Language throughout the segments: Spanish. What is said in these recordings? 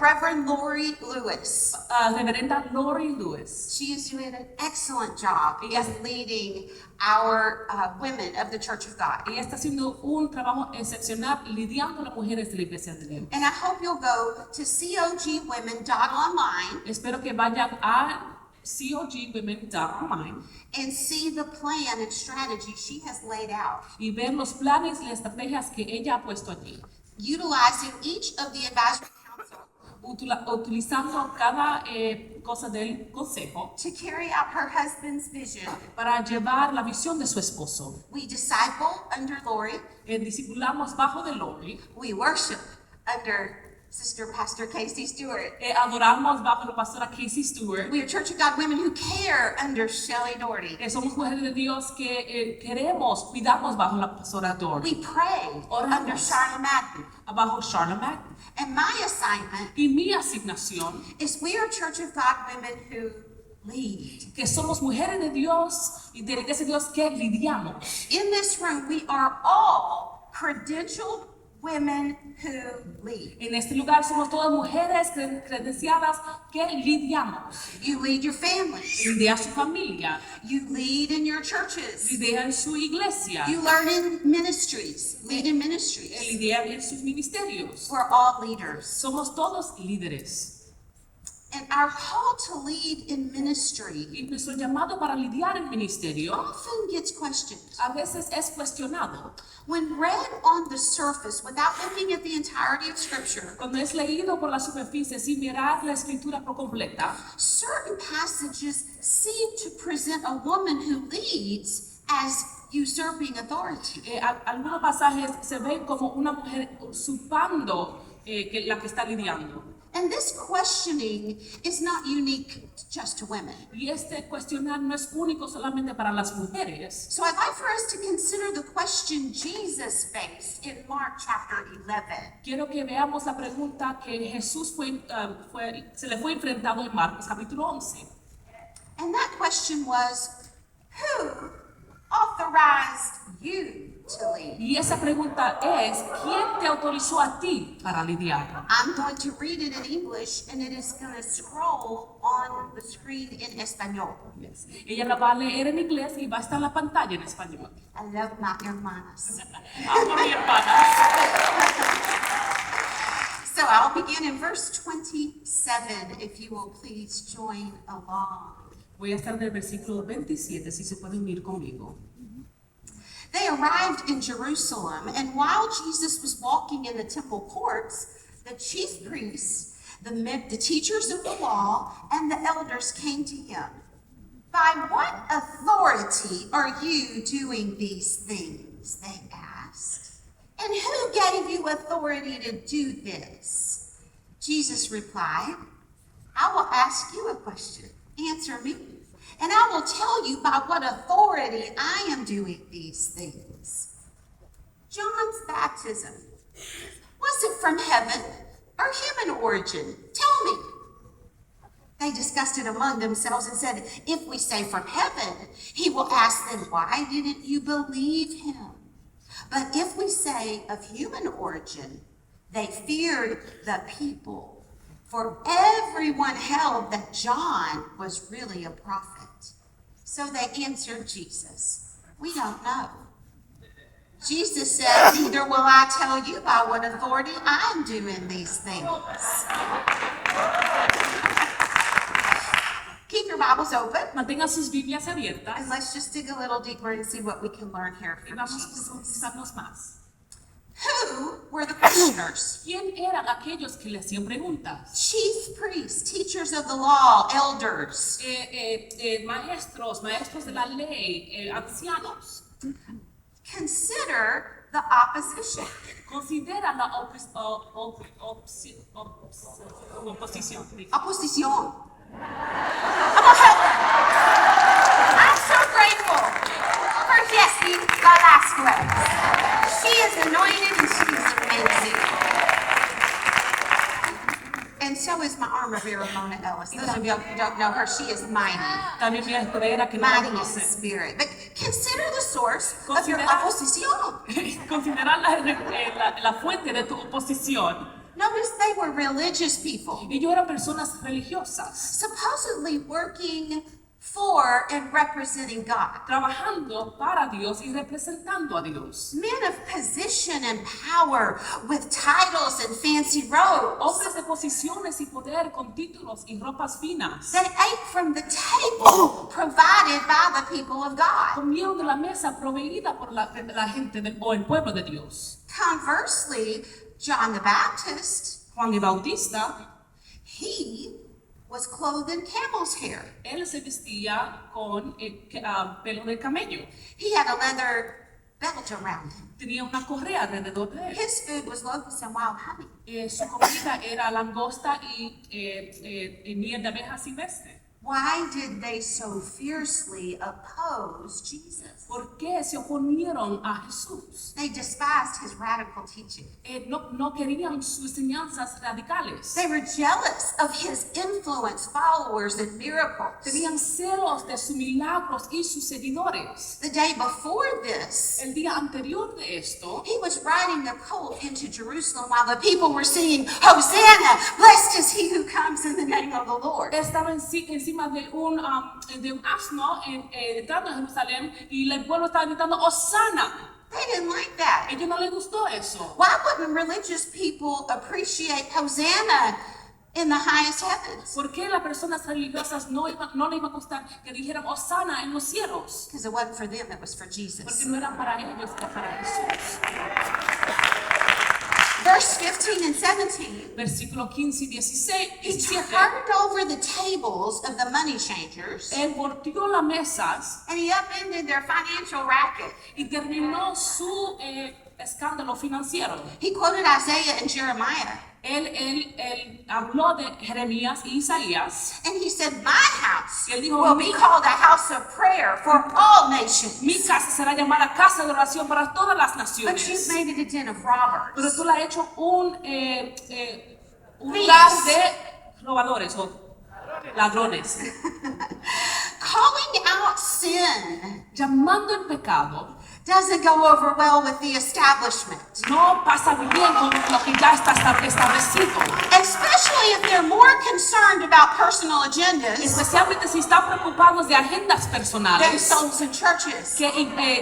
Reverend Lori Lewis. Reverenda Lori Lewis. She is doing an excellent job in leading our women of the Church of God. Ella está haciendo un trabajo excepcional lidiando a las mujeres de la Iglesia de Dios. And I hope you'll go to cogwomen.online Espero que vayan a cogwomen.online and see the plan and strategy she has laid out, y ver los planes y las estrategias que ella ha puesto allí, utilizing each of the advisory council utilizando cada cosa del consejo to carry out her husband's vision. para llevar la visión de su esposo. We disciple under Lori. Discipulamos bajo de Lori. We worship under Sister Pastor Casey Stewart. Adoramos bajo la pastora Casey Stewart. We are Church of God women who care under Shelley Doherty. Somos mujeres de Dios que queremos, cuidamos bajo la pastora Doherty. We pray Oramos. under Charlotte Madden. Bajo Charlotte Mack. And my assignment Y mi asignación is we are Church of God women who lead. que somos mujeres de Dios y de la Iglesia de Dios que lidiamos. In this room, we are all credentialed women who lead. En este lugar somos todas mujeres credenciadas que lidiamos. You lead your families. Lidea su familia, You lead in your churches. lidea en su iglesia, You learn in ministries. Lead in ministries. lidea en sus ministerios. We're all leaders. Somos todos líderes. And our call to lead in ministry Y nuestro llamado para lidiar en ministerio often gets questioned. a veces es cuestionado. When read on the surface without looking at the entirety of Scripture, Cuando es leído por la superficie sin mirar la escritura por completa, certain passages seem to present a woman who leads as usurping authority. Algunos pasajes se ven como una mujer usurpando la que está lidiando. And this questioning is not unique just to women. Y este cuestionar no es único solamente para las mujeres. So I'd like for us to consider the question Jesus faced in Mark chapter 11. Quiero que veamos la pregunta que Jesús se le fue enfrentado en Marcos capítulo 11. And that question was, who authorized you to lead? Y esa pregunta es, ¿quién te autorizó a ti para lidiar? I'm going to read it in English and it is going to scroll on the screen in Espanol. Yes. Ella la va a leer en inglés y va a estar en la pantalla en español. I love my hermanas. Amo a mi hermana. So I'll begin in verse 27, if you will please join along. Voy a estar en el versículo 27, si se pueden unir conmigo. They arrived in Jerusalem, and while Jesus was walking in the temple courts, the chief priests, the teachers of the law, and the elders came to him. By what authority are you doing these things? They asked. And who gave you authority to do this? Jesus replied, I will ask you a question. Answer me, and I will tell you by what authority I am doing these things. John's baptism, was it from heaven or human origin? Tell me. They discussed it among themselves and said, if we say from heaven, he will ask them, why didn't you believe him? But if we say of human origin, they feared the people. For everyone held that John was really a prophet. So they answered Jesus, we don't know. Jesus said, neither will I tell you by what authority I'm doing these things. Keep your Bibles open, Mantengan sus Biblias abiertas and let's just dig a little deeper and see what we can learn here y from vamos a Jesus. profundizarnos más. Who were the questioners? ¿Quién eran aquellos que le hacían preguntas? Chief priests, teachers of the law, elders. Maestros de la ley, ancianos. Consider the opposition. Considera la oposición. Opposition. I'm gonna help her. I'm so grateful for Jessie Velasquez. She is anointed and she is amazing. And so is my armor bearer, Mona Ellis. Those of you who don't know her, she is mighty. También mi escudera que no la Mighty in the conoce. spirit. But consider the source of your Considera- opposition. Considera la fuente de tu oposición. Notice they were religious people, Ellos eran personas religiosas, supposedly working for and representing God. trabajando para Dios y representando a Dios. Men of position and power with titles and fancy robes. Hombres de posiciones y poder con títulos y ropas finas. They ate from the table provided by the people of God. Comieron de la mesa proveída por la gente o el pueblo de Dios. Conversely, John the Baptist, Juan el Bautista, he was clothed in camel's hair. él se vestía con pelo de camello. He had a leather belt around him. Tenía una correa alrededor de él. His food was locusts and wild honey. Su comida era langosta y miel de abeja silvestre. Why did they so fiercely oppose Jesus? ¿Por qué se oponieron a Jesús? They despised his radical teaching. No querían sus enseñanzas radicales. They were jealous of his influence, followers, and miracles. Tenían celos de sus milagros y sus seguidores. The day before this, El día anterior de esto, he was riding the colt into Jerusalem while the people were singing, Hosanna, blessed is he who comes in the name of the Lord. estaba encima de un asno entrando a Jerusalén y el pueblo estaba gritando Hosanna. They didn't like that. A ellos no les gustó eso. Why wouldn't religious people appreciate Hosanna in the highest heavens? ¿Por qué las personas religiosas no le iba a gustar que dijeran Hosanna en los cielos? Because it wasn't for them, it was for Porque Jesus. no era para ellos, era para Jesús. Verse 15 and 17, Versículo 15 y 16, he 17. turned over the tables of the money changers Él volteó las mesas and he upended their financial racket. y terminó su escándalo financiero. He quoted Isaiah and Jeremiah, Él habló de Jeremías y Isaías. and he said, My house Él dijo, will be called a house of prayer for all nations. Mi casa será llamada casa de oración para todas las But you've naciones. made it a den of Pero robbers. tú la has hecho un lugar de robadores o ladrones. Calling out sin Llamando el pecado doesn't go over well with the establishment, no pasa bien con lo que ya está establecido. especially if they're more concerned about personal agendas Especialmente si están preocupados de agendas than personales souls and churches, que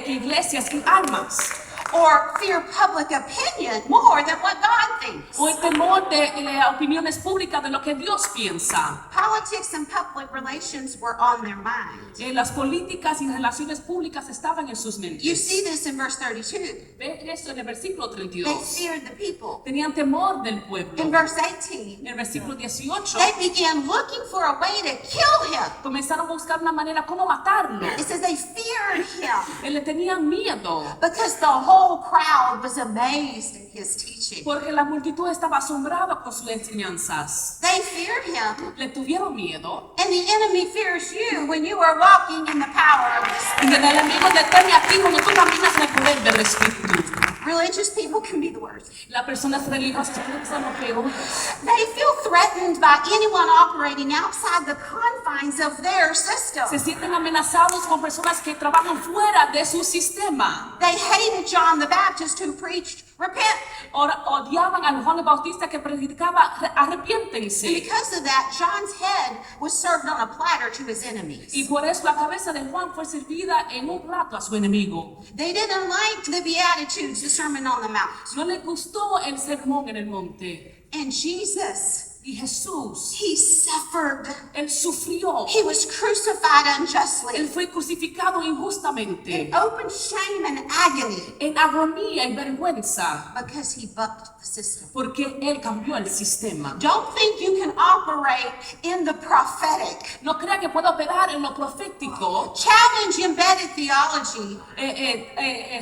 iglesias y almas. or fear public opinion more than what God thinks. O el temor de opiniones públicas de lo que Dios piensa. Politics and public relations were on their mind. Las políticas y relaciones públicas estaban en sus You mentes. see this in verse 32. Ve esto en el versículo They 32. feared the people. Tenían temor del pueblo. In verse 18, En el versículo 18 they began looking for a way to kill him. comenzaron a buscar una manera como matarlo. It says they feared him Le tenían miedo because the whole crowd was amazed at his teaching. porque la multitud estaba asombrada con sus enseñanzas. They feared him, Le tuvieron miedo. and the enemy fears you when you are walking in the power of the Y Spirit. el enemigo te teme a ti cuando tú caminas en el poder del Espíritu. Religious people can be the worst. Las personas religiosas son lo peor. They feel threatened by anyone operating outside the confines of their system. Se sienten amenazados con personas que trabajan fuera de su sistema. They hated John the Baptist who preached, repent. Odiaban a Juan el Bautista que predicaba And arrepiéntense. because of that, John's head was served on a platter to his enemies. Y por eso la cabeza de Juan fue servida en un plato a su enemigo. They didn't like the Beatitudes, the Sermon on the Mount. No le gustó el sermón en el monte. And Jesus, Y Jesús, he suffered. él sufrió. He was crucified Él unjustly. fue crucificado injustamente. In open shame and agony En agonía y vergüenza. because he bucked the system. Porque él cambió el sistema. Don't think you can operate in the prophetic. No crea que puede operar en lo profético, Challenge embedded theology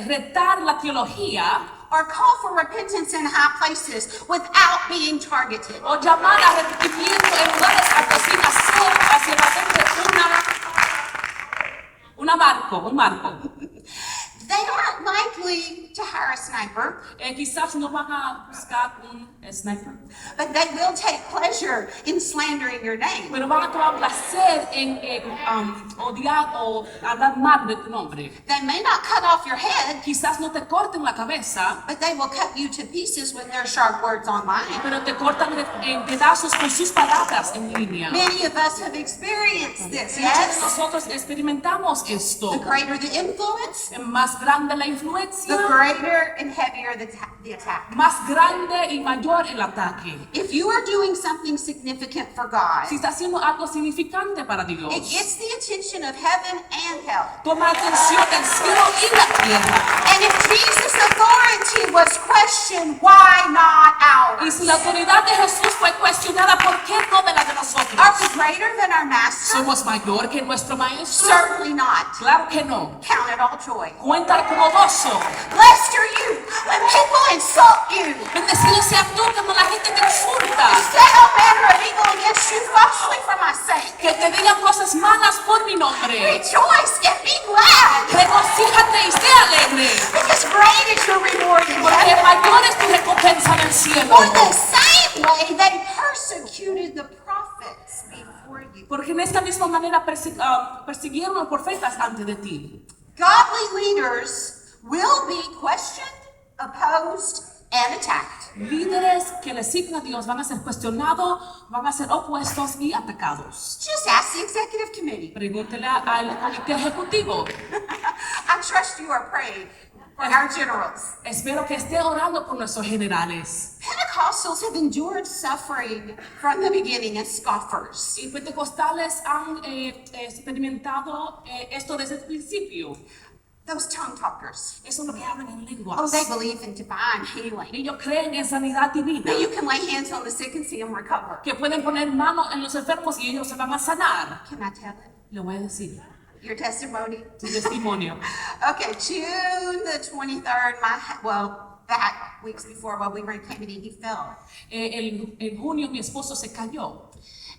retar la teología or call for repentance in high places without being targeted. o llamar a arrepentimiento en lugares altos sin hacer un marco. They aren't likely to hire a sniper, Quizás no van a buscar un sniper, but they will take pleasure in slandering your name. pero van a tomar placer en odiar o hablar mal de tu nombre. They may not cut off your head, Quizás no te corten la cabeza, but they will cut you to pieces with their sharp words online. pero te cortan en pedazos con sus palabras en línea. Many of us have experienced this, Muchos de yes? nosotros experimentamos esto. The greater the influence, Más grande la the influencia, greater and heavier the attack. más grande y mayor el ataque. If you are doing something significant for God, Si está haciendo algo significante para Dios, it gets the attention of heaven and hell. toma atención del cielo y la tierra. And if Jesus' authority was questioned, why not Y ours? si la autoridad de Jesús fue cuestionada, ¿por qué no de la de nosotros? Are we greater than our master? ¿Somos mayor que nuestro maestro? Certainly not. Claro que no. Count it all joy. Cuenta como gozo. Blessed are you when people insult you, Bendecido sea tú cuando la gente te insulta, say all manner of evil against you falsely for my sake. que te digan cosas malas por mi nombre. Rejoice and be glad, Regocíjate y sé alegre, because great is your reward in porque heaven. mayor es tu recompensa en el cielo. For the same way they persecuted the prophets before you. Porque en esta misma manera persiguieron a los profetas antes de ti. Godly leaders will be questioned, opposed, and attacked. Líderes que le siguen a Dios van a ser cuestionados, van a ser opuestos y atacados. Just ask the executive committee. Pregúntele al comité ejecutivo. I trust you are praying for our generals. Espero que esté orando por nuestros generales. Pentecostals have endured suffering from the beginning as scoffers. Y pentecostales han experimentado esto desde el principio. Those tongue talkers. Eso es lo que hablan en Oh, lenguas. they believe in divine healing. Ellos creen en sanidad divina. That you can lay hands on the sick and see them recover. Que pueden poner manos en los enfermos y ellos se van a sanar. Can I tell it? Le voy a decir Your testimony? tu testimonio. Okay, June the 23rd, back weeks before while we were in Kennedy, he fell. En junio mi esposo se cayó.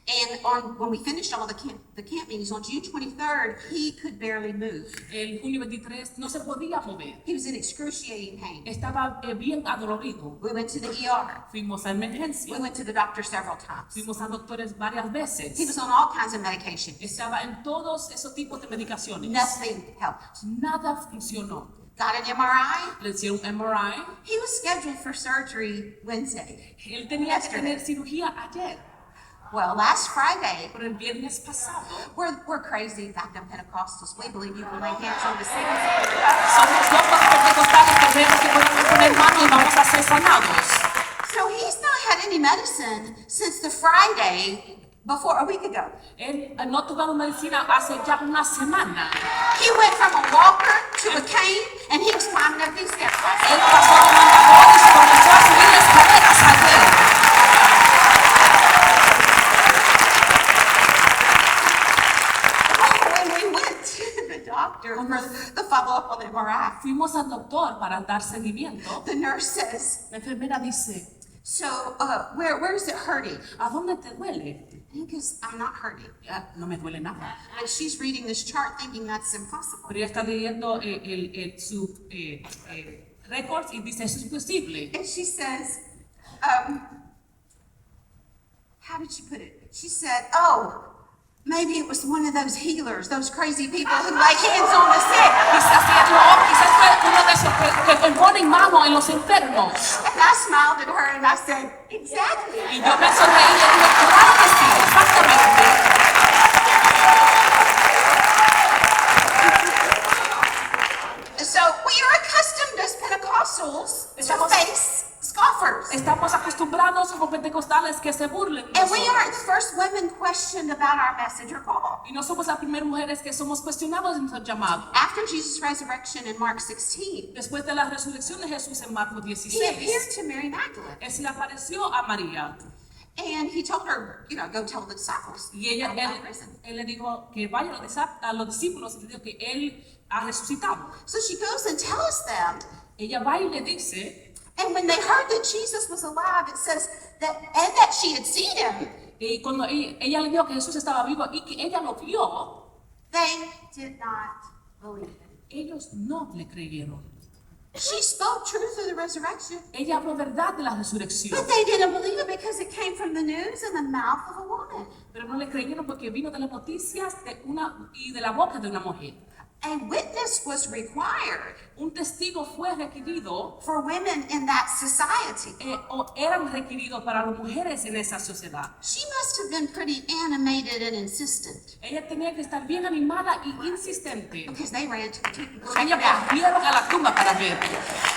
And when we finished all the camp meetings on June 23rd, he could barely move. El junio 23 no se podía mover. He was in excruciating pain. Estaba bien adolorido. We went to the ER. Fuimos a emergencia. We went to the doctor several times. Fuimos a doctores varias He veces. was on all kinds of medication. Estaba en todos esos tipos de medicaciones. Nothing helped. Nada funcionó. Got an MRI. Le hicieron MRI. He was scheduled for surgery Wednesday. Él tenía que tener cirugía ayer, Well, last Friday, pero el viernes pasado. we're crazy back in Pentecostals. We believe you can lay hands on the sick. Somos locos pentecostales que creemos que podemos poner manos y vamos a ser sanados. So he's not had any medicine since the Friday before a week ago. Él no ha tomado medicina hace ya una semana. He went from a walker to a cane, and he was climbing up these steps. Él pasó de un andador y se comenzó a subir las escaleras ayer. When we went to the doctor for the follow-up on the MRI, Fuimos al doctor para dar seguimiento. the nurse says, La enfermera dice, so where is it hurting? ¿a dónde te duele? And he goes, I'm not hurting. "Ah, no me duele nada. And she's reading this chart thinking that's impossible. Pero ella está leyendo su récords y dice, eso es imposible. And she says, how did she put it? She said, oh, maybe it was one of those healers, those crazy people who lay hands on the sick. Quizás fue uno de esos que ponen mano en los enfermos. And I smiled at her and I said, exactly. Y yo me sonreí y le dije, claro que sí, exactamente. So we are accustomed as Pentecostals to face scoffers. Estamos acostumbrados como pentecostales que se burlen de And we nosotros. aren't the first women questioned about our message or call. Y no somos las primeras mujeres que somos cuestionados en nuestro llamado. After Jesus' resurrection in Mark 16, Después de la resurrección de Jesús en Marcos he 16, appeared to Mary Magdalene. él se le apareció a María. And he told her, go tell the disciples. Y ella, I'm not risen. él le dijo que vaya a los discípulos y le dijo que él ha resucitado. So she goes and tells them. Ella va y le dice, And when they heard that Jesus was alive, it says that she had seen him, y cuando ella le dijo que Jesús estaba vivo y que ella lo vio, they did not believe it. ellos no le creyeron. She spoke truth of the resurrection, Ella habló verdad de la resurrección, but they didn't believe it because it came from the news and the mouth of a woman. pero no le creyeron porque vino de las noticias de la boca de una mujer. A witness was required Un testigo fue requerido for women in that society. o eran requeridos para las mujeres en esa sociedad. She must have been pretty animated and insistent Ella tenía que estar bien animada y insistente. because they ran to the tomb to check Ella it out. volvieron a la tumba para ver.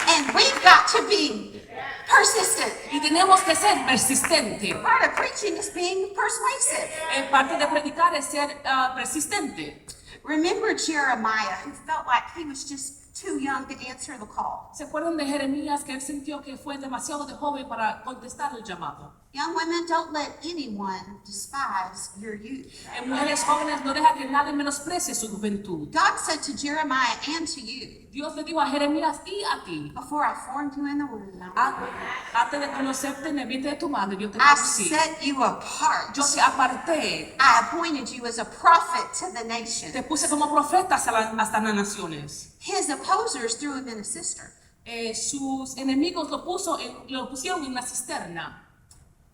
And we've got to be persistent. Y tenemos que ser persistentes. Part of preaching is being persuasive. Parte de predicar es ser persistente. Remember Jeremiah, who felt like he was just too young to answer the call. ¿Se acuerdan de Jeremías que él sintió que fue demasiado de joven para contestar el llamado? Young women, don't let anyone despise your youth. Mujeres jóvenes, no deja que nadie menosprecie su juventud. God said to Jeremiah and to you, Dios le dijo a Jeremías y a ti, before I formed you in the womb, antes de conocerte en el vientre de tu madre, yo te I conocí. set you apart. Yo te aparté, I appointed you as a prophet to the nation. te puse como profeta hasta las naciones. His opposers threw him in a cistern. Sus enemigos lo pusieron en una cisterna.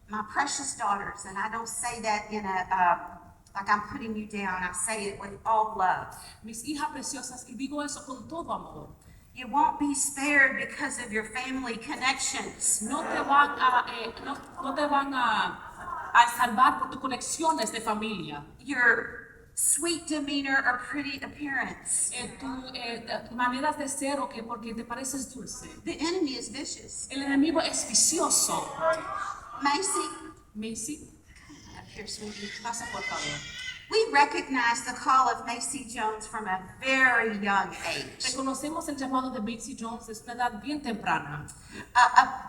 My precious daughters, and I don't say that in a, like I'm putting you down, I say it with all love. Mis hijas preciosas, y digo eso con todo amor. You won't be spared because of your family connections. No te van a salvar por tus conexiones de familia. Your sweet demeanor or pretty appearance. Maneras de ser o que porque te pareces dulce. The enemy is vicious. El enemigo es vicioso. Macy, Macy, up here, sweetie. pasa por favor. We recognize the call of Macy Jones from a very young age. Reconocemos el llamado de Macy Jones desde una edad bien temprana.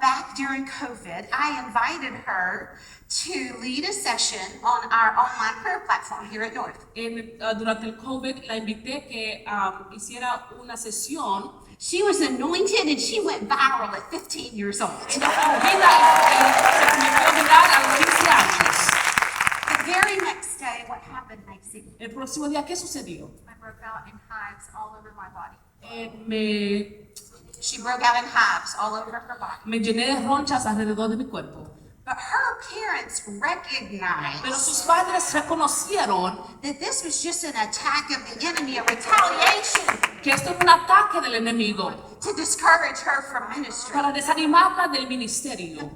Back during COVID, I invited her to lead a session on our online prayer platform here at North. Durante el COVID la invité que hiciera una sesión. She was anointed and she went viral at 15 years old. Ella fue ungida y se convirtió viral a los 15 años. The very next day, what happened, Macy? El próximo día, ¿qué sucedió? I broke out in hives all over my body. She broke out in hives all over her body. Me llené de ronchas alrededor de mi cuerpo. But her parents Pero recognized sus padres reconocieron that this was just an attack of the enemy, a retaliation que esto era un ataque del enemigo to discourage her from ministry. para desanimarla del ministerio.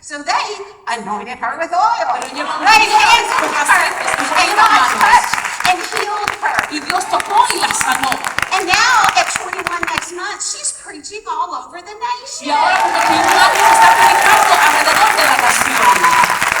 So they anointed her with oil, Pero ella no laid hands on con her, aceites, puso and las God manos. touched and healed her. Y Dios tocó y la sanó. And now at 21 next month, she's preaching all over the Y nation. ahora con 21 años está predicando alrededor de la nación.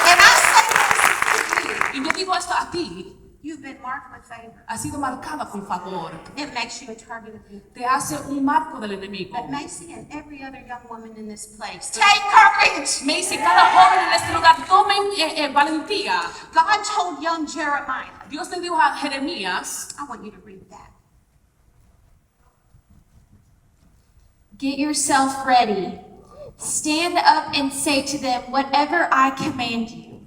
And I say this to you. Y yo digo esto a ti, You've been marked with favor. has sido marcada con favor. It makes you a target of people. Te hace un marco del enemigo. But Macy and every other young woman in this place, take courage. Macy, cada joven en este lugar, tomen valentía. God told young Jeremiah, Dios le dijo a Jeremías, I want you to read that. Get yourself ready. Stand up and say to them whatever I command you.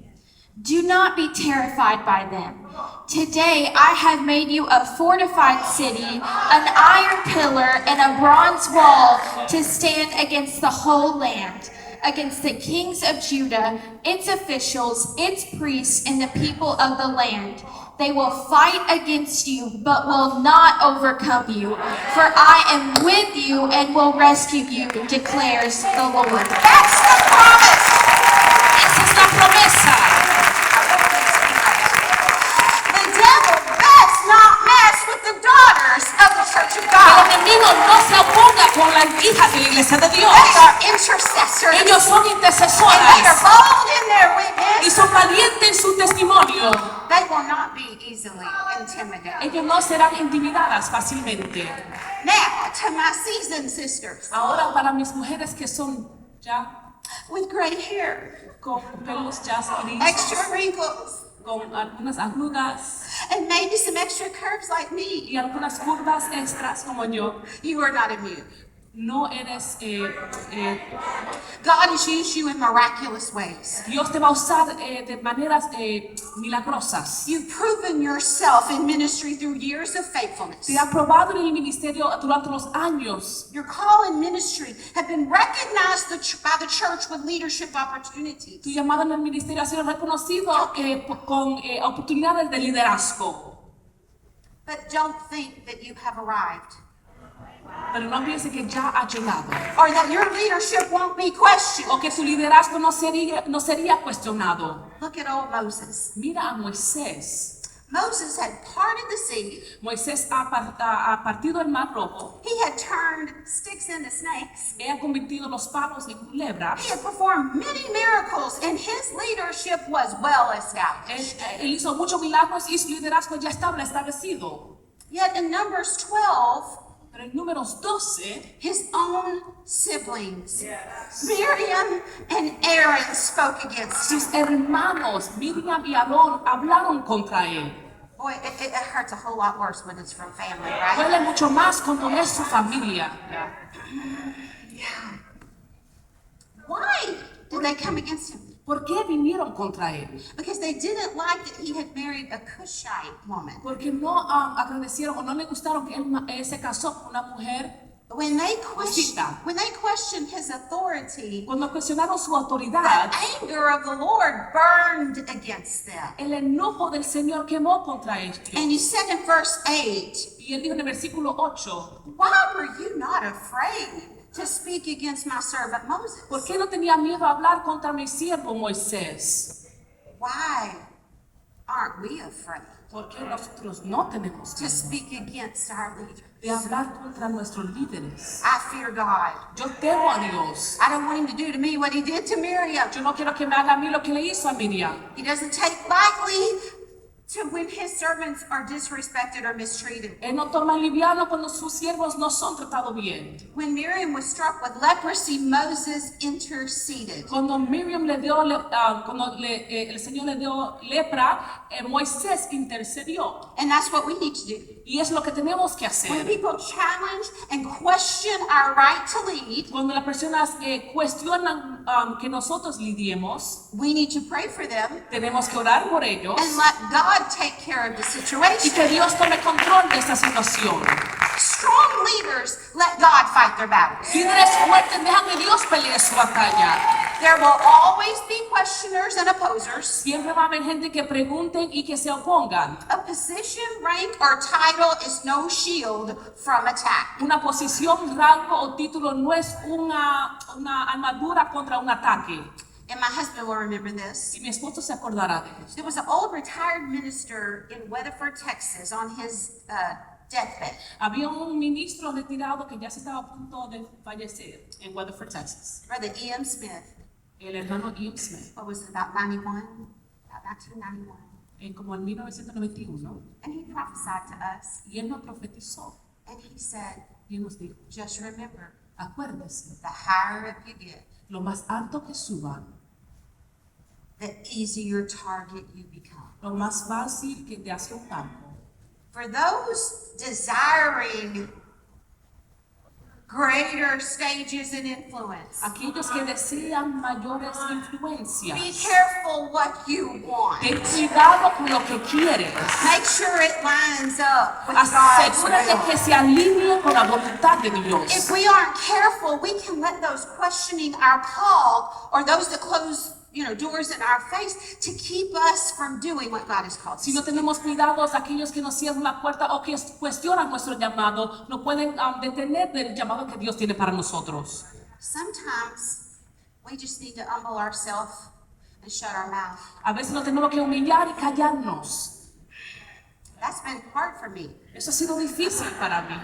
Do not be terrified by them. Today I have made you a fortified city, an iron pillar, and a bronze wall to stand against the whole land, against the kings of Judah, its officials, its priests, and the people of the land. They will fight against you, but will not overcome you. For I am with you and will rescue you, declares the Lord. That's the promise. esa es la promesa. The devil does not mess with the daughters of the Church of El God. enemigo no se oponga con las hijas de la iglesia de Dios. They are intercessors. Ellos son And they are intercesoras bold in their y witness. son valientes en su testimonio. They will not be easily intimidated. Ellos no serán intimidadas fácilmente. Now, to my seasoned sisters Ahora para mis mujeres que son ya with gray hair, con pelos ya extra grises, wrinkles, con algunas arrugas and maybe some extra curves like me, y algunas curvas extras como yo, you are not immune. no eres, God has used you in miraculous ways. Dios te va a usar de maneras milagrosas. You've proven yourself in ministry through years of faithfulness. Te ha probado en el ministerio durante los años. Your call in ministry have been recognized by the church with leadership opportunities. Tu llamado en el ministerio ha sido reconocido con oportunidades de liderazgo. But don't think that you have arrived, Pero no piense que ya ha llegado. or that your leadership won't be questioned. O que su liderazgo no sería cuestionado. Look at old Moses. Mira a Moisés. Moses had parted the sea. Moisés ha partido el mar rojo. He had turned sticks into snakes. Él ha convertido los palos en culebras. He had performed many miracles, and his leadership was well established. Él hizo muchos milagros y su liderazgo ya estaba establecido. Yet in Numbers 12, Pero en Números 12, his own siblings, Miriam and Aaron, spoke against him. sus hermanos Miriam y Aarón hablaron contra él. Boy, it hurts a whole lot worse when it's from family, right? Duele mucho más cuando es su familia. Why did they come against him? ¿Por qué vinieron contra él? Because they didn't like that he had married a Cushite woman. Porque no agradecieron o no le gustaron que él se casó con una mujer. When they Cosita. questioned his authority, Cuando cuestionaron su the autoridad, anger of the Lord burned against them. el enojo del Señor quemó contra ellos. And you said in verse 8, Y él dijo en el versículo 8, why were you not afraid to speak against my servant Moses? ¿por qué no tenía miedo a hablar contra mi siervo Moisés? Why aren't we afraid ¿Por qué nosotros no tenemos to miedo speak against our leaders? de hablar contra nuestros líderes? I fear God. Yo temo a Dios. I don't want him to do to me what he did to Miriam. Yo no quiero que me haga a mí lo que le hizo a Miriam. He doesn't take lightly to when his servants are disrespected or mistreated. Él no toma liviano cuando sus siervos no son tratados bien. When Miriam was struck with leprosy, Moses interceded. Cuando Miriam el Señor le dio lepra, Moisés intercedió. And that's what we need to do. Y es lo que tenemos que When hacer. people challenge and question our right to lead, Cuando las personas cuestionan que nosotros lidiemos, we need to pray for them tenemos que orar por ellos and let God take care of the y situation. que Dios tome control de esta situación. Strong leaders let God fight their battles. Líderes fuertes, dejan que Dios pelee su batalla. There will always be questioners and opposers. Siempre va a haber gente que pregunten y que se opongan. A position, rank, or title is no shield from attack. Una posición, rango o título no es una armadura contra un ataque. And my husband will remember this. Y mi esposo se acordará de esto. There was an old retired minister in Weatherford, Texas, on his deathbed. Había un ministro retirado que ya se estaba a punto de fallecer en Weatherford, Texas. Brother E.M. Smith. El hermano Ian Smith. What was it, about 91? About 1991. Como en 1991. And he prophesied to us. Y él nos profetizó. And he said, Y él nos dijo, just remember, acuérdese, the higher up you get, lo más alto que suban, the easier target you become. lo más fácil que te hace un blanco. For those desiring greater stages and influence, Aquellos que desean mayores influencias, be careful what you want. ten cuidado con lo que quieres. Make sure it lines up with God's Asegúrate will. que se alinee con la voluntad de Dios. If we aren't careful, we can let those questioning our call or those that close, doors in our face to keep us from doing what God has called us Si no to. tenemos cuidados, aquellos que nos cierran la puerta o que cuestionan nuestro llamado, no pueden detener del llamado que Dios tiene para nosotros. Sometimes we just need to humble ourselves and shut our mouth. A veces nos tenemos que humillar y callarnos. That's been hard for me. Eso ha sido difícil para mí.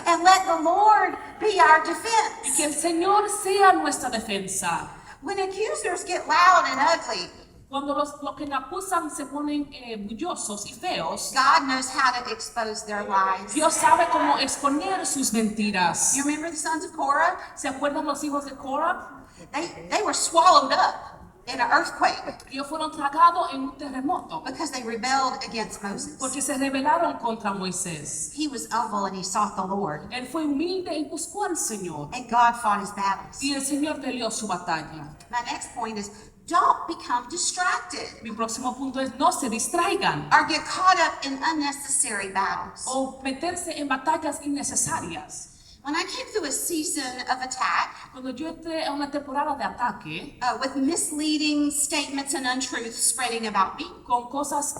And let the Lord be our Y defense. que el Señor sea nuestra defensa. When accusers get loud and ugly, Cuando los que me acusan se ponen bullosos y feos, God knows how to expose their lies. Dios sabe cómo exponer sus mentiras. You remember the sons of Korah? ¿Se acuerdan los hijos de Korah? They were swallowed up in an earthquake Ellos fueron tragados en un terremoto because they rebelled against Moses. porque se rebelaron contra Moisés. He was humble and he sought the Lord, Él fue humilde y buscó al Señor. and God fought his battles. Y el Señor peleó su batalla. My next point is don't become distracted Mi próximo punto es no se distraigan or get caught up in unnecessary battles. o meterse en batallas innecesarias. When I came through a season of attack Cuando yo entré a una temporada de ataque with misleading statements and untruths spreading about me, con cosas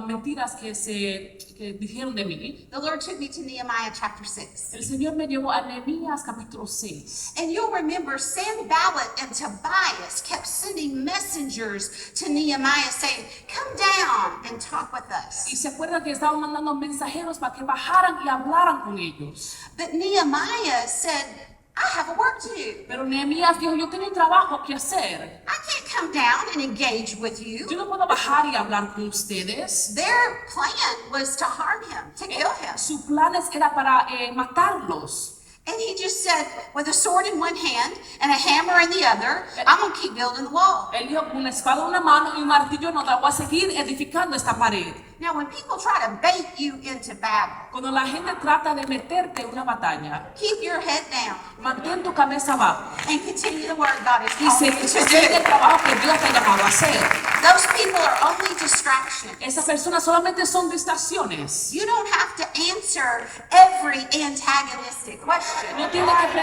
mentiras que dijeron de mí, the Lord took me to Nehemiah chapter 6. el Señor me llevó a Nehemías capítulo 6. And you'll remember Sanballat and Tobias kept sending messengers to Nehemiah saying, come down and talk with Y us. se acuerdan que estaban mandando mensajeros para que bajaran y hablaran con ellos. But Nehemiah said, I have a work to do. Pero Nehemías dijo, yo tengo un trabajo que hacer. I can't come down and engage with you. Yo no puedo bajar y hablar con ustedes. Their plan was to harm him, to kill him. Sus planes era para matarlos. And he just said, with a sword in one hand and a hammer in the other, I'm going to keep building the wall. Él dijo, con una espada en una mano y un martillo en otra, voy a seguir edificando esta pared. Now, when people try to bait you into battle, Cuando la gente trata de meterte en una batalla, keep your head down mantén tu cabeza abajo and continue the work God has y called you to sigue el do. trabajo que Dios te ha llamado a hacer. Those people are only distractions. Esas personas solamente son distracciones. You don't have to answer every antagonistic question. No tienes que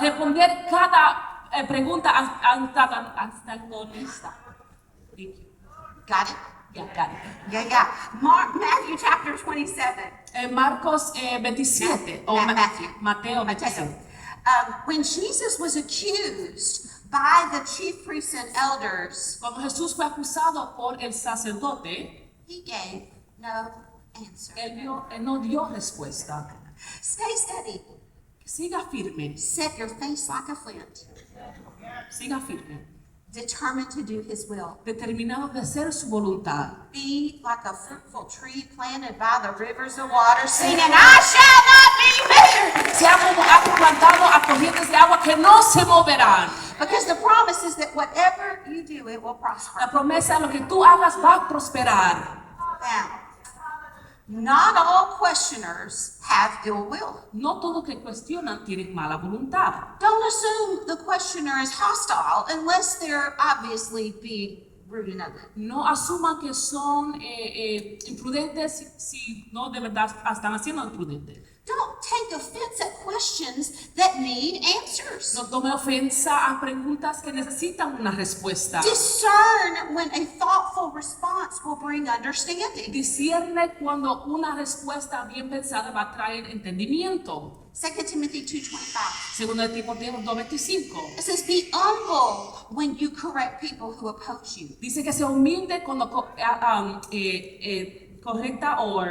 responder cada pregunta antagonista. Thank you. Got it? Ya, got it. Yeah. Matthew chapter 27. Marcos 27, o Matthew. Mateo Mateo. 27. When Jesus was accused by the chief priests and elders, Cuando Jesús fue acusado por el sacerdote, he gave no answer. él no dio respuesta. Stay steady. Siga firme, Set your face like a flint. siga firme. Determined to do his will. Determinado de hacer su voluntad. Be like a fruitful tree planted by the rivers of water, singing, I shall not be moved. Sea como árbol plantado a corrientes de agua que no se moverán. Because the promise is that whatever you do, it will prosper. La promesa, lo que tú hagas va a prosperar. Now, not all questioners have ill will. No todos que cuestionan tienen mala voluntad. Don't assume the questioner is hostile unless they're obviously being rude and ugly. No asuman que son imprudentes si no de verdad están haciendo imprudentes. Don't take offense at questions that need answers. No tome ofensa a preguntas que necesitan una respuesta. Discern when a thoughtful response will bring understanding. Discierne cuando una respuesta bien pensada va a traer entendimiento. 2 Timothy 2:25. Segundo de Timoteo 2:25. It says, be humble when you correct people who oppose you. Dice que sea humilde cuando correcta o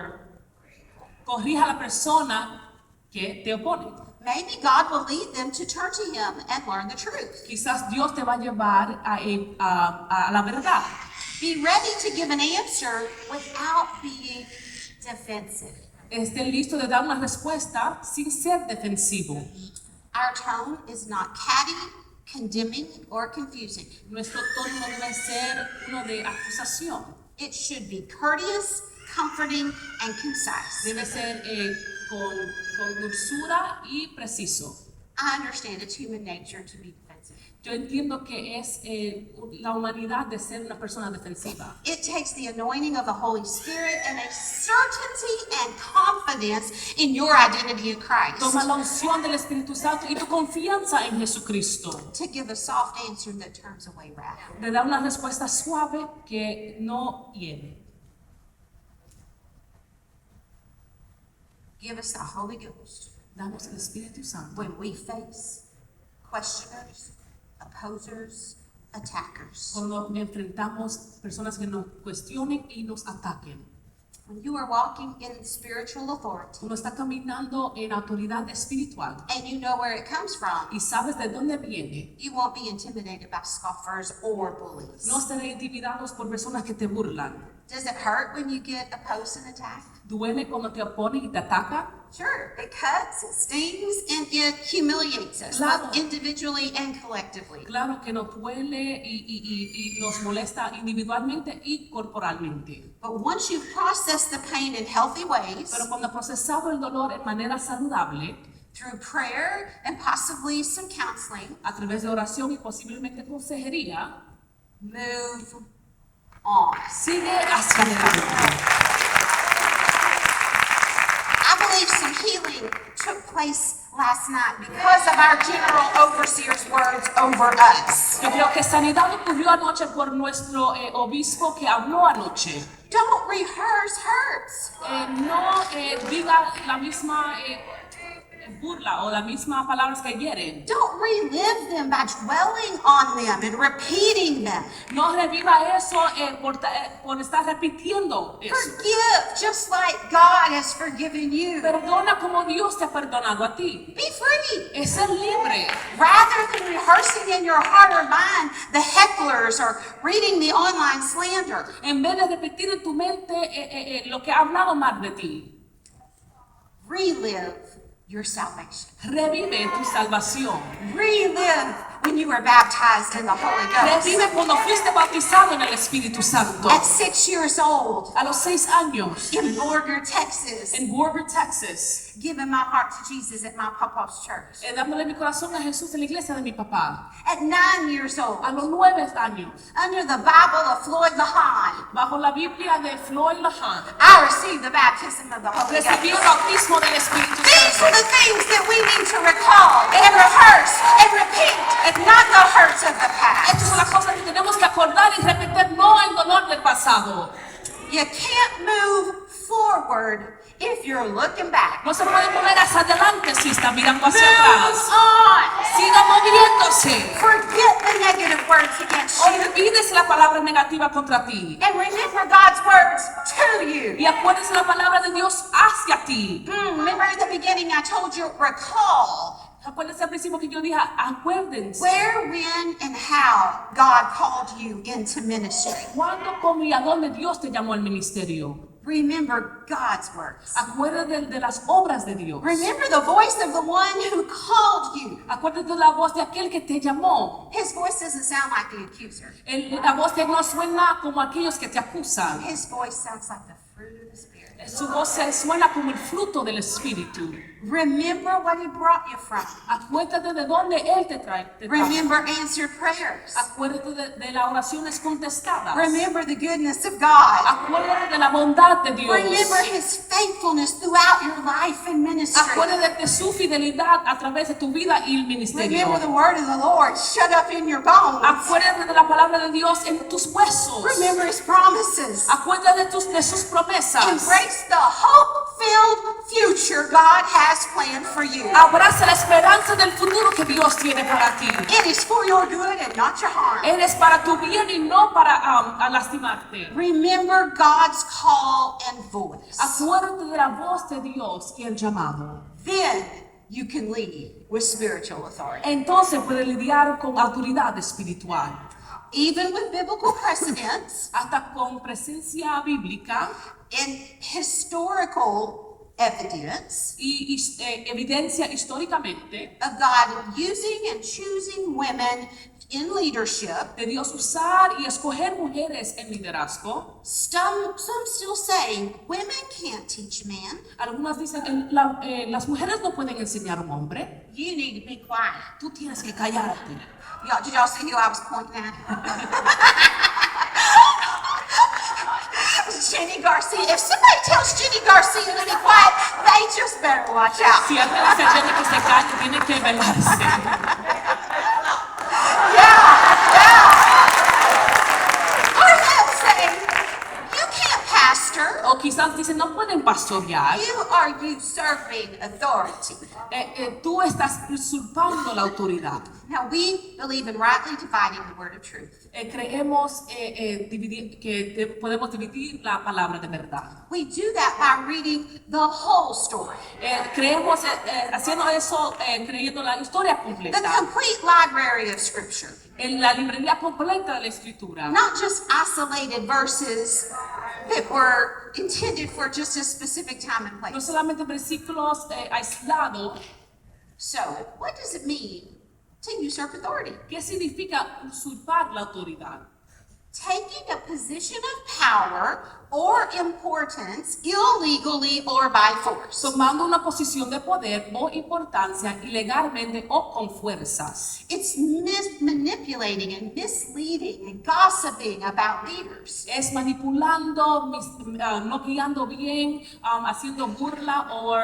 corrija a la persona que te opone. Maybe God will lead them to turn to Him and learn the truth. Quizás Dios te va a llevar a la verdad. Be ready to give an answer without being defensive. Esté listo de dar una respuesta sin ser defensivo. Our tone is not catty, condemning, or confusing. Nuestro tono no debe ser uno de acusación. It should be courteous, comforting, and concise. Debe ser con dulzura y preciso. I understand it's human nature to be defensive. Yo entiendo que es la humanidad de ser una persona defensiva. It takes the anointing of the Holy Spirit and a certainty and confidence in your identity in Christ Toma la unción del Espíritu Santo y tu confianza en Jesucristo. to give a soft answer that turns away wrath. De dar una respuesta suave que no hiere. Give us the Holy Ghost Damos el Espíritu Santo when we face questioners, opposers, attackers. cuando enfrentamos personas que nos cuestionen y nos ataquen. When you are walking in spiritual authority Uno está caminando en autoridad espiritual and you know where it comes from, y sabes de dónde viene. you won't be intimidated by scoffers or bullies. No estaré intimidados por personas que te burlan. Does it hurt when you get opposed and attacked? Duele cuando te oponen y te atacan. Sure, it cuts, it stings, and it humiliates us, Claro. both individually and collectively. Claro que nos duele y nos molesta individualmente y corporalmente. But once you've processed the pain in healthy ways, Pero cuando ha procesado el dolor en manera saludable, through prayer and possibly some counseling, a través de oración y posiblemente consejería, move on. sigue hacia adelante. I believe some healing took place last night because of our general overseer's words over us. Yo creo que sanidad ocurrió anoche por nuestro obispo que habló anoche. Don't rehearse hurts. No diga la misma burla o las mismas palabras que hieren. Don't relive them by dwelling on them and repeating them. No reviva eso por estar repitiendo eso. Forgive just like God has forgiven you. Perdona como Dios te ha perdonado a ti. Be free. Es ser libre. Rather than rehearsing in your heart or mind the hecklers or reading the online slander, En vez de repetir en tu mente lo que ha hablado mal de ti, relive your salvation. revive tu salvación. Relive when you were baptized in the Holy Ghost. Revive cuando fuiste bautizado en el Espíritu Santo. At 6 years old, A los 6 años, in Borger, Texas, en Borger, Texas, giving my heart to Jesus at my papa's church. dándole mi corazón a Jesús en la iglesia de mi papá. At 9 years old, A los 9 años, under the Bible of Floyd LaHan, bajo la Biblia de Floyd LaHan, I received the baptism of the Holy recibí el Ghost. bautismo del Espíritu These Santo. are the things that we need to recall and rehearse and repeat, and not the hurts of the Estas son las past. cosas que tenemos que acordar y repetir, no el dolor del pasado. You can't move forward if you're looking back. No se puede mover hacia adelante si está mirando hacia Move atrás. on. Siga moviéndose. Forget the negative words against you. Olvídese la palabra negativa contra ti. And remember God's words to you. Y acuérdese la palabra de Dios hacia ti. Remember in the beginning I told you, recall Acuérdese al principio que yo dije, acuérdense. where, when, and how God called you into ministry. ¿Cuándo, cómo y a dónde Dios te llamó al ministerio? Remember God's words. Acuérdate de las obras de Dios. Remember the voice of the one who called you. Acuérdate de la voz de aquel que te llamó. His voice doesn't sound like the accuser. La voz de Él no suena como aquellos que te acusan. His voice sounds like the fruit of the Spirit. Su voz suena como el fruto del Espíritu. Remember what he brought you from. Acuérdate de dónde Él te trae. Remember answered prayers. Acuérdate de las oraciones contestadas. Remember the goodness of God. Acuérdate de la bondad de Dios. Remember his faithfulness throughout your life and ministry. Acuérdate de su fidelidad a través de tu vida y el ministerio. Remember the word of the Lord shut up in your bones. Acuérdate de la palabra de Dios en tus huesos. Remember his promises. Acuérdate de sus promesas. Embrace the hope-filled future God has planned for you. Abraza la esperanza del futuro que Dios tiene para ti. It is for your good and not your harm. Eres para tu bien y no para a lastimarte. Remember God's call and voice. Acuérdate de la voz de Dios y el llamado. Then you can lead with spiritual authority. Entonces puedes lidiar con autoridad espiritual. Even with biblical precedents Hasta con presencia bíblica and historical evidence y evidencia históricamente of God using and choosing women in leadership, de Dios usar y escoger mujeres en liderazgo. some still say women can't teach men. Algunas dicen, las mujeres no pueden enseñar a un hombre. You need to be quiet. Tú tienes que callarte. Did y'all see who I was pointing at? Jenny Garcia. If somebody tells Jenny Garcia to be quiet, they just better watch out. Si alguien dice a Jenny que se calle, tiene que velarse. Or they'll say, you can't pastor. O quizás dicen, no pueden pastorear. You are usurping authority. Tú estás usurpando la autoridad. Now we believe in rightly dividing the word of truth. Creemos podemos dividir la palabra de verdad. We do that by reading the whole story. Creemos haciendo eso, creyendo la historia The completa. complete library of scripture. En la librería completa de la escritura. Not just isolated verses that were intended for just a specific time and no place. solamente versículos aislados. So, what does it mean to usurp authority? ¿Qué significa usurpar la autoridad? Taking a position of power or importance illegally or by force. Tomando una posición de poder o importancia ilegalmente o con fuerzas. It's manipulating and misleading and gossiping about leaders. Es manipulando, no guiando bien, haciendo burla o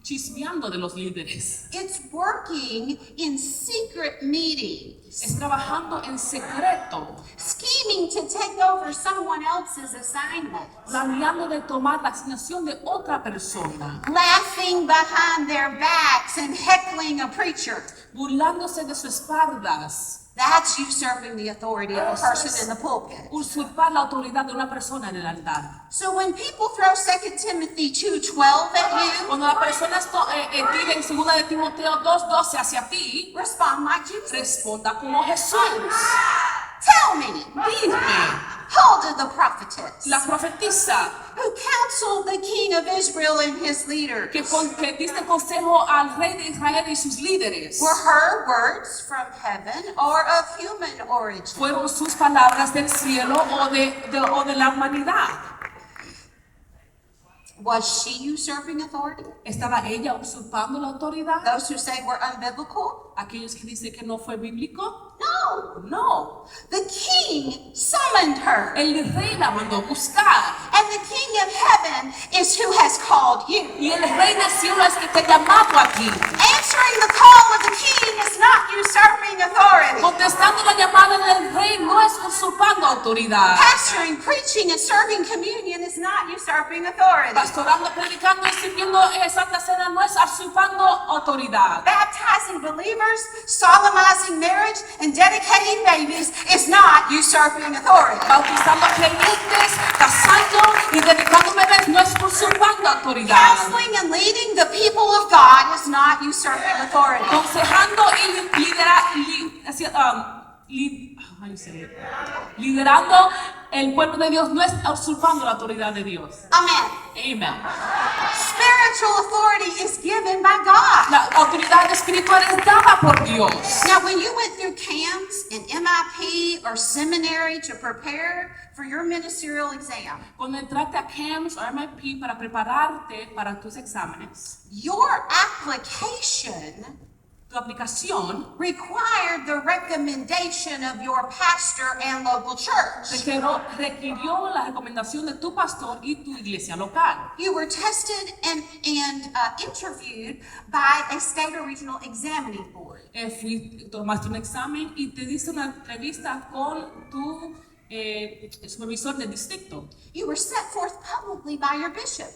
chismeando de los líderes. It's working in secret meetings, Es trabajando en secreto, scheming to take over someone else's assignment, planeando de tomar la asignación de otra persona, laughing behind their backs and heckling a preacher. burlándose de sus espaldas. That's usurping the authority of a person in the pulpit. Usurpar la autoridad de una persona en el altar. So when people throw 2 Timothy 2:12 at you, Cuando la persona tire en 2 de Timoteo 2:12 hacia ti, respond like Jesus. responda como Jesús. Tell me, Dime, how did the prophetess la profetisa who counseled the king of Israel and his leaders, que diste consejo al rey de Israel y sus líderes, were her words from heaven or of human origin? fueron sus palabras del cielo o de la humanidad. Was she usurping authority? ¿Estaba ella usurpando la autoridad? Those who say we're unbiblical? Aquellos que dicen que no fue bíblico, No. no. The king summoned her, El rey la mandó a buscar. and the king of heaven is who has called you. Y el rey del cielo es que te ha llamado aquí. Answering the call of the king is not usurping authority. Contestando la llamada del rey no es usurpando autoridad. Pastoring, preaching, and serving communion is not usurping authority. Pastorando, predicando y sirviendo Santa Cena no es usurpando autoridad. Baptizing believers, solemnizing marriage, and dedicating babies is not usurping authority. Bautizando creyentes, casando y dedicando bebés no es usurpando autoridad. Counseling and leading the people of God is not usurping authority. Aconsejando y liderando el pueblo de Dios no es usurpando la autoridad de Dios. Amen. Amen. Spiritual authority is given by God. La autoridad espiritual es dada por Dios. Now, when you went through camps in MIP or seminary to prepare for your ministerial exam, Cuando entraste a camps o MIP para prepararte para tus exámenes, your application tu aplicación required the recommendation of your pastor and local church. requirió la recomendación de tu pastor y tu iglesia local. You were tested and interviewed by a state or regional examining board. Tomaste un examen y te diste una entrevista con tu supervisor del distrito. You were set forth publicly by your bishop.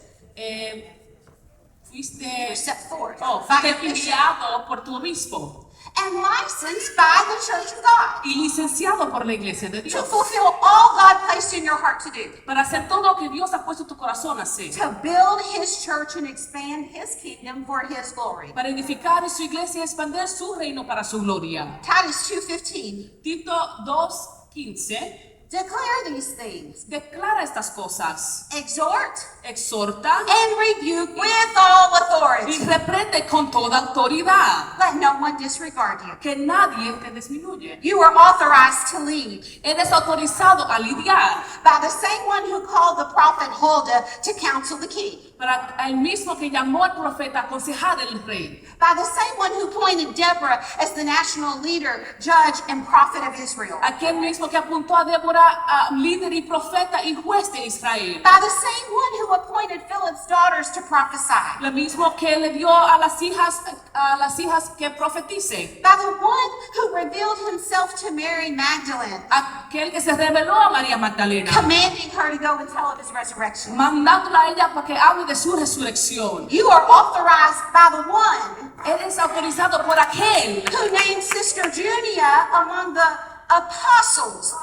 You were set forth by Fuiste your bishop enviado por tu obispo and licensed by the Church of God y licenciado por la iglesia de to Dios fulfill all God placed in your heart to do. para hacer todo lo que Dios ha puesto en tu corazón a hacer, To build His church and expand His kingdom for His glory. para edificar su iglesia y expandir su reino para su gloria. Titus 2:15. Tito 2:15 Declare these things. declara estas cosas, Exhort exhorta and rebuke with all y authority. reprende con toda autoridad, Let no one disregard you. que nadie te disminuye. You are authorized to lead Eres autorizado a lidiar by the same one who called the prophet Huldah to counsel the king, para el mismo que llamó al profeta a aconsejar al rey, by the same one who appointed Deborah as the national leader, judge, and prophet of Israel, aquel mismo que apuntó a Débora a líder y profeta y juez de Israel, by the same one who appointed Philip's daughters to prophesy, lo mismo que le dio a las hijas que profeticen, by the one who revealed himself to Mary Magdalene, aquel que se reveló a María Magdalena, commanding her to go and tell of his resurrection. mandándola a ella para que hable de su resurrección. You are authorized by the one Eres autorizado por aquel who named Sister Junia among the apostles,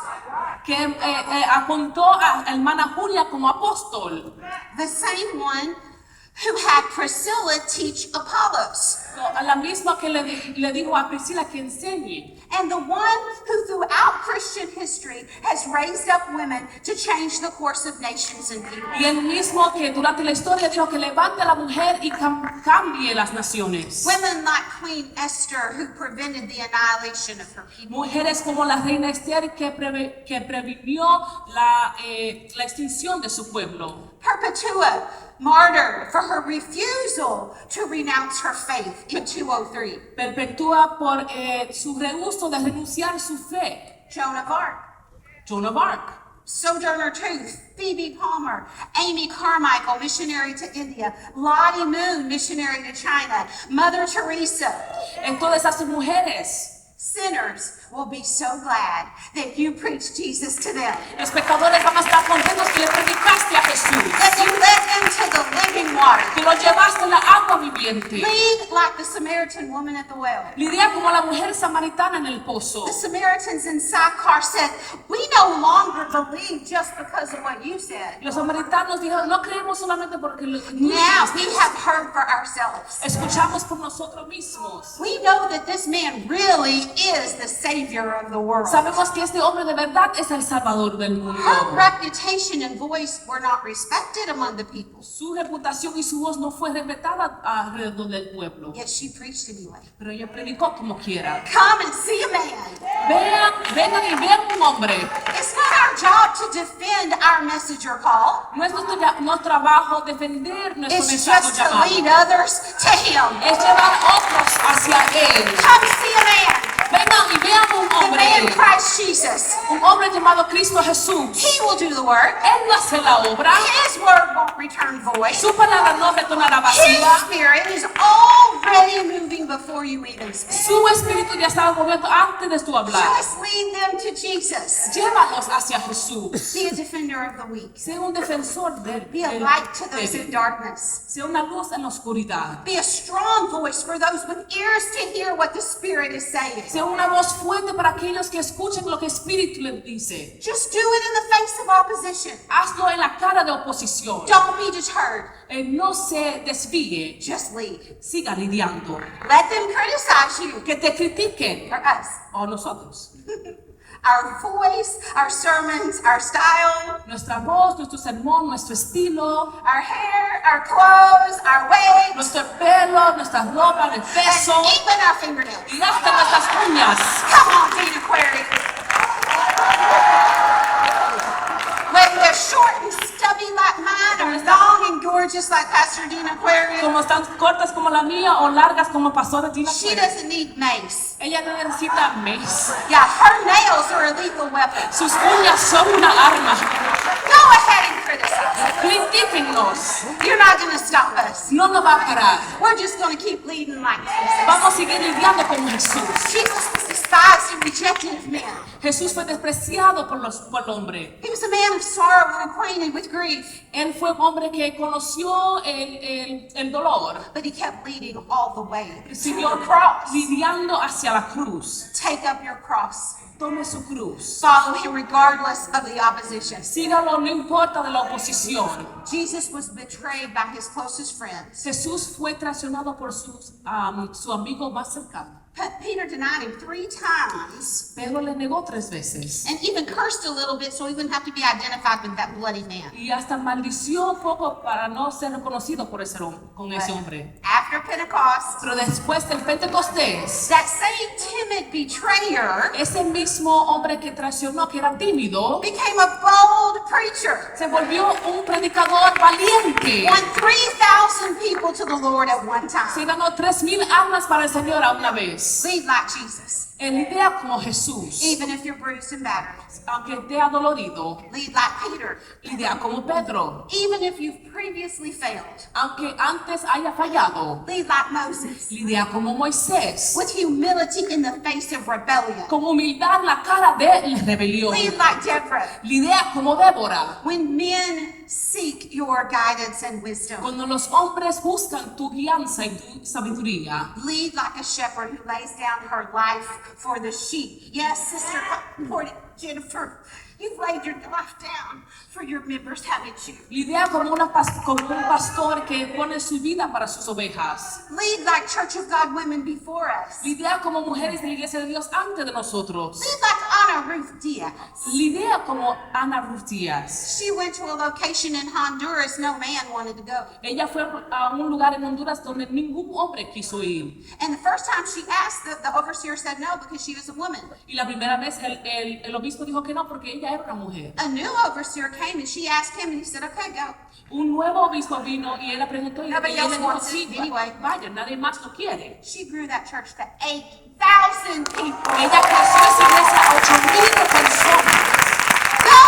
que apuntó a hermana Julia como apóstol, the same one who had Priscilla teach Apollos. A la misma que le dijo a Priscila que enseñe. And the one who throughout Christian history has raised up women to change the course of nations and people. Y el mismo que durante la historia dijo que levante a la mujer y cambie las naciones. Women like Queen Esther who prevented the annihilation of her people. Mujeres como la reina Esther que previnió la extinción de su pueblo. Perpetua, martyred for her refusal to renounce her faith in 203. Perpetúa por su rehúso de renunciar su fe. Joan of Arc, Joan of Arc. Sojourner Truth, Phoebe Palmer, Amy Carmichael, missionary to India, Lottie Moon, missionary to China, Mother Teresa. En todas esas mujeres, Sinners will be so glad that you preached Jesus to them. los pecadores van a estar contentos que le predicaste a Jesús. That you led them to the living water. Que lo llevaste a la agua viviente. Lead like the Samaritan woman at the well. Lidia como la mujer samaritana en el pozo. The Samaritans in Sychar said, we no longer believe just because of what you said. Los samaritanos dijeron, no creemos solamente porque lo que tú Now we dijiste. have heard for ourselves. Escuchamos por nosotros mismos. We know that this man really is the Savior of the world. Sabemos que este hombre de verdad es el Salvador del mundo. Her reputation and voice were not respected among the people, Su reputación y su voz no fue respetada alrededor del pueblo. yet she preached anyway. Pero ella predicó como quiera. Come and see a man. Vengan y vean un hombre. It's not our job to defend our message or call. No es nuestro trabajo defender nuestro It's mensaje just to llamado. lead others to Him. Es llevar otros hacia Él. Come see a man. Vengan y vean un The man hombre. Christ Jesus. Un hombre llamado Cristo Jesús. He will do the work. Él no hace la obra. His word won't return void. Su palabra no retornará His vacía. spirit is already moving before you even speak. Su espíritu ya estaba moviendo antes de tu hablar. Just lead them to Jesus. Llévalos hacia Jesús. Be a defender of the weak. Sé un defensor del Be a light to those in débil. darkness. Sé una luz en la oscuridad. Be a strong voice for those with ears to hear what the Spirit is saying. Sé una voz fuerte para aquellos que escuchen lo que el Espíritu les dice. Just do it in the face of opposition. Hazlo en la cara de oposición. Don't be deterred. No se desvíe. Just lead. Siga lidiando. Let them criticize you Que te critiquen. or us. O nosotros. Our voice, our sermons, our style, Nuestra voz, nuestro sermón, nuestro estilo, our hair, our clothes, our weight, nuestro pelo, nuestra ropa, el and peso even our fingernails. y hasta nuestras uñas. Come on, Dina Query. Whether they're short and stubby like mine or long and gorgeous like Pastor Dina Query, Como están cortas como la mía o largas como Pastora Tina she Query. doesn't need mace. Ella no necesita mace. Yeah, her nails are a lethal weapon. Sus uñas son una arma. Go ahead and criticize. Critíquennos. You're not going to stop us. No nos va a parar. We're just going to keep leading like Jesus. Vamos a seguir lidiando con Jesús. Jesus was despised and rejected of men. Jesús fue despreciado por el hombre. He was a man of sorrow and acquainted with grief, Él fue un hombre que conoció el dolor. but he kept leading all the way to Siguió the cross. lidiando hacia la cruz. Take up your cross. Tome su cruz. Follow him regardless of the opposition. Sígalo, no importa de la oposición. Jesus was betrayed by his closest friends. Jesús fue traicionado por su amigo más cercano. Peter denied him 3 times Pedro le negó 3 veces. and even cursed a little bit so he wouldn't have to be identified with that bloody man. Y hasta maldició un poco para no ser reconocido por con ese hombre. After Pentecost, Pero después del Pentecostés, that same timid betrayer ese mismo hombre que traicionó, que era tímido, became a bold preacher. se volvió un predicador valiente. Won 3,000 people to the Lord at one Se time. ganó 3,000 almas para el Señor a una vez. Lead like Jesus. Él lidia como Jesús, Even if you're bruised and battered. aunque te ha dolorido. Lead like Peter. Lidia como Pedro, Even if you've previously failed. aunque antes haya fallado. Lead like Moses. Lidia como Moisés, With humility in the face of rebellion. con humildad en la cara de la rebelión. Lead like Deborah. Lidia como Débora, When men seek your guidance and wisdom. cuando los hombres buscan tu guianza y tu sabiduría. Lead like a shepherd who lays down her life for the sheep. Yes, Sister Jennifer, You've laid your life down for your members, haven't you? Lidia como como un pastor que pone su vida para sus ovejas. Lead like Church of God women before us. Lidia como mujeres de la iglesia de Dios antes de nosotros. Lead like Ana Ruth Diaz. Lidia como Ana Ruth Díaz. She went to a location in Honduras no man wanted to go. Ella fue a un lugar en Honduras donde ningún hombre quiso ir. And the first time she asked, the overseer said no because she was a woman. Y la primera vez el obispo dijo que no porque ella era una mujer. A new overseer came and she asked him and he said, okay, go. Un nuevo obispo vino y él le preguntó y Nobody ella else le dijo, wants sí, it anyway." vaya, nadie más lo quiere. She grew that church to 8,000 people. Ella creció esa iglesia a 8,000 personas. Go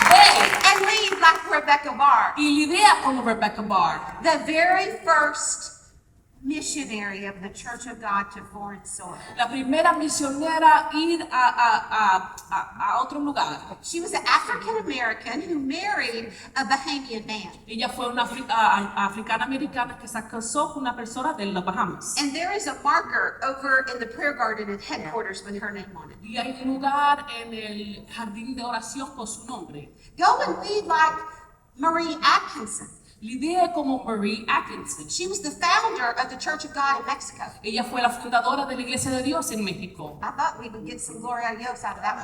Ve and lead like Rebecca Barr, y lidia como Rebecca Barr, the very first missionary of the Church of God to foreign soil. la primera misionera ir a otro lugar. She was an African American who married a Bahamian man. Ella fue una africana americana que se casó con una persona de las Bahamas. And there is a marker over in the prayer garden at headquarters with her name on it. Y hay un lugar en el jardín de oración con su nombre. Go and lead like Marie Atkinson. Lidia como Marie Atkinson. She was the founder of the Church of God in Mexico. Ella fue la fundadora de la Iglesia de Dios en México. I thought we would get some Gloria a Dios out of that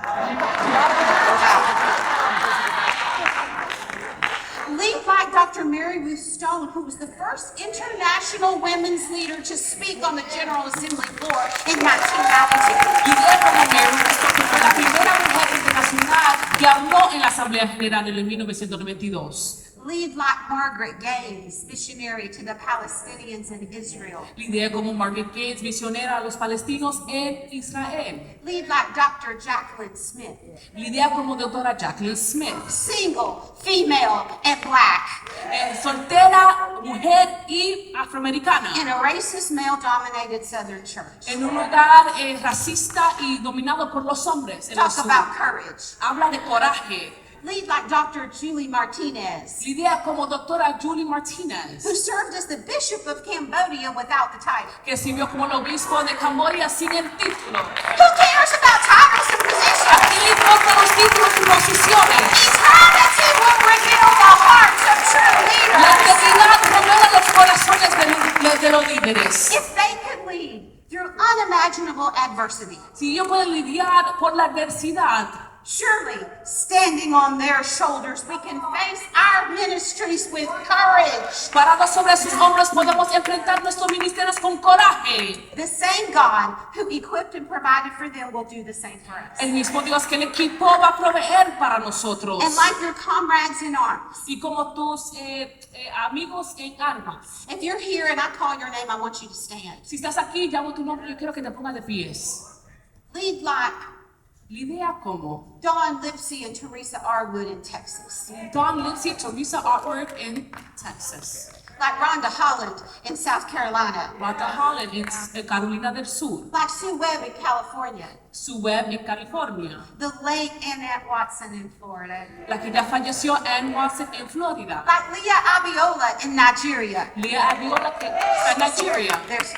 one. Lead like Dr. Mary Ruth Stone, who was the first international women's leader to speak on the General Assembly floor in 1992. Lidia como Mary Ruth, que fue la primera mujer internacional que habló en la Asamblea General en el 1992. Lead like Margaret Gaines, missionary to the Palestinians in Israel. Lidia como Margaret Gates, misionera a los palestinos en Israel. Lead like Dr. Jacqueline Smith, Lidia como doctora Jacqueline Smith. single, female, and black, Soltera, mujer y afroamericana. in a racist, male-dominated Southern church. En un lugar racista y dominado por los hombres. En el Talk sur. about courage. Habla de coraje. Lead like Dr. Julie Martinez, Lidia como doctora Julie Martinez, who served as the Bishop of Cambodia without the title. que sirvió como el obispo de Camboya sin el título. Who cares about titles and ¿A positions? quién le importan los títulos y posiciones? Eternity will reveal the hearts of true La leaders. eternidad revela los corazones de los líderes. If they could lead through unimaginable adversity, Si ellos pueden lidiar por la adversidad, surely standing on their shoulders, we can face our ministries with courage. parados sobre sus hombros, podemos enfrentar nuestros ministerios con coraje. The same God who equipped and provided for them will do the same for us. El mismo Dios que el equipo va a proveer para nosotros. And like your comrades in arms, Y como tus amigos en armas. if you're here and I call your name, I want you to stand. Si estás aquí, llamo tu nombre, yo quiero que te pongas de pies. Lead like Lidia como Dawn Lipsy and Teresa Arwood in Texas. Dawn Lindsay, Teresa Artwork in Texas. Like Rhonda Holland in South Carolina. Rhonda Holland en Carolina del Sur. Like Sue Webb in California. Sue Webb en California. The late Annette Watson in Florida. La que ya falleció, Ann Watson en Florida. Like Leah Abiola in Nigeria. Leah Abiola que está en Nigeria. There's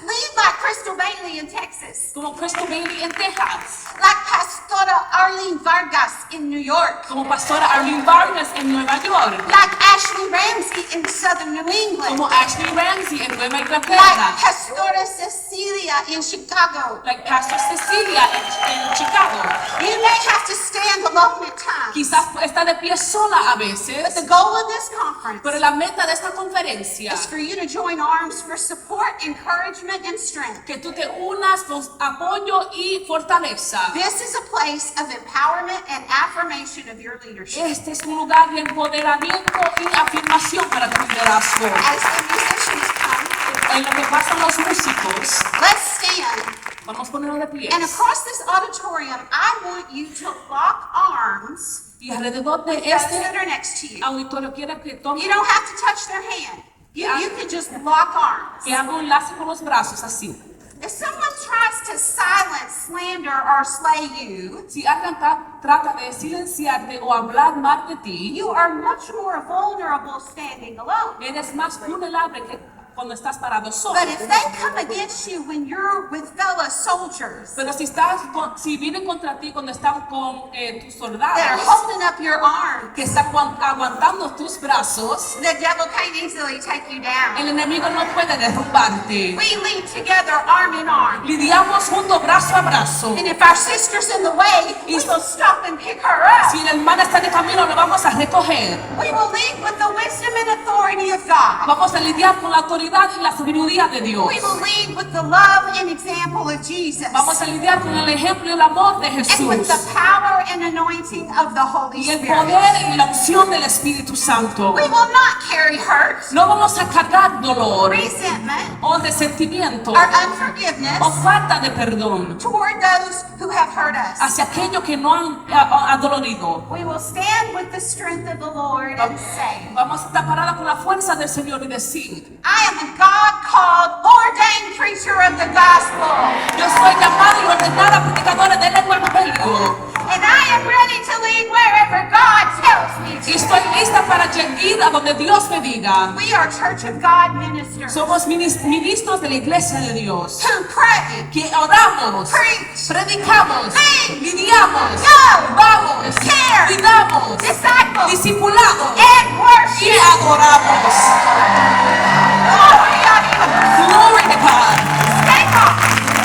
Lead like Crystal Bailey in Texas. Como Crystal Bailey en Texas. Like Pastora Arlene Vargas in New York. Como Pastora Arlene Vargas en Nueva York. Like Ashley Ramsey in Southern New England. Como Ashley Ramsey en Nueva Like Inglaterra. Pastora Cecilia in Chicago. Like Pastor Cecilia en Chicago. You may have to stand alone at times. Quizás está de pie sola a But veces, the goal of this conference pero la meta de esta conferencia is for you to join arms for support, encouragement, and strength. que tú te unas con apoyo y fortaleza. This is a place of empowerment and affirmation of your leadership. Este es un lugar de empoderamiento y afirmación para tu liderazgo. As the musicians come, En lo que pasan los músicos, let's stand. vamos a ponernos de pies. And across this auditorium, I want you to lock arms Y alrededor de with those that este are next to you. auditorio quiero que tome, You don't have to touch their hand. You can just lock arms. que haga un lazo con los brazos así. If someone tries to silence, slander, or slay you, Si alguien trata de silenciarte o hablar mal de ti, you are much more vulnerable standing alone. eres más vulnerable que cuando estás parado solo. But if they come against you when you're with fellow soldiers Pero si vienen contra ti cuando están con tus that are soldados holding up your arm, que están aguantando tus brazos, the devil can't easily take you down. el enemigo no puede derrumbarte. We lead together arm in arm. Lidiamos juntos brazo a brazo. And if our sister's in the way, we will stop and pick her up. Si la hermana está de camino, lo vamos a recoger. We will lead with the wisdom and authority of God. Vamos a lidiar con la autoridad y la sabiduría de Dios. We will lead with the love and example of Jesus. Vamos a lidiar con el ejemplo y el amor de And with Jesús. the power and anointing of the Holy Y el Spirit. poder y la unción del Espíritu Santo. We will not carry hurt, No vamos a cargar dolor resentment, o resentimiento or unforgiveness o falta de perdón toward those who have hurt us. hacia aquellos que no han adolorido. We will stand with the strength of the Lord and say, Vamos a estar parados con la fuerza del Señor y decir: I am a God-called, ordained preacher of the gospel, yo soy llamada y ordenada predicadora del Evangelio. and I am ready to lead wherever God tells me Y to. estoy lista para ir a donde Dios me diga. We are Church of God ministers Somos ministros de la iglesia de Dios. who pray, Que oramos, preach, predicamos, Lead. lidiamos, Go. vamos, Care. cuidamos, disciple, discipulamos and y worship. adoramos. Glory to God. Glory to God. Stay up.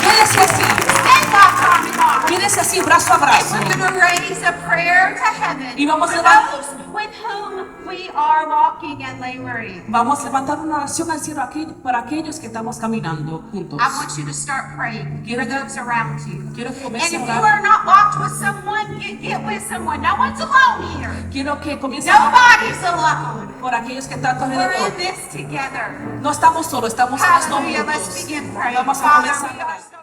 Quédese así, Stand up, arm in arm. quédese así, brazo a brazo. And we're going to raise a prayer to heaven Y vamos a for levantar- those with whom we are walking and laboring. Vamos a levantar una oración al cielo aquí para aquellos que estamos caminando juntos. I want you to start praying for those around you. Quiero que And comience if a you orar. are not walked with someone, get with someone. No one's alone here. Quiero que comience a orar Nobody's alone. por aquellos que están a tu We're in alrededor. this together. No estamos solos, estamos todos Hallelujah. Let's juntos. begin praying. Vamos a Father, comenzar a we are orar. so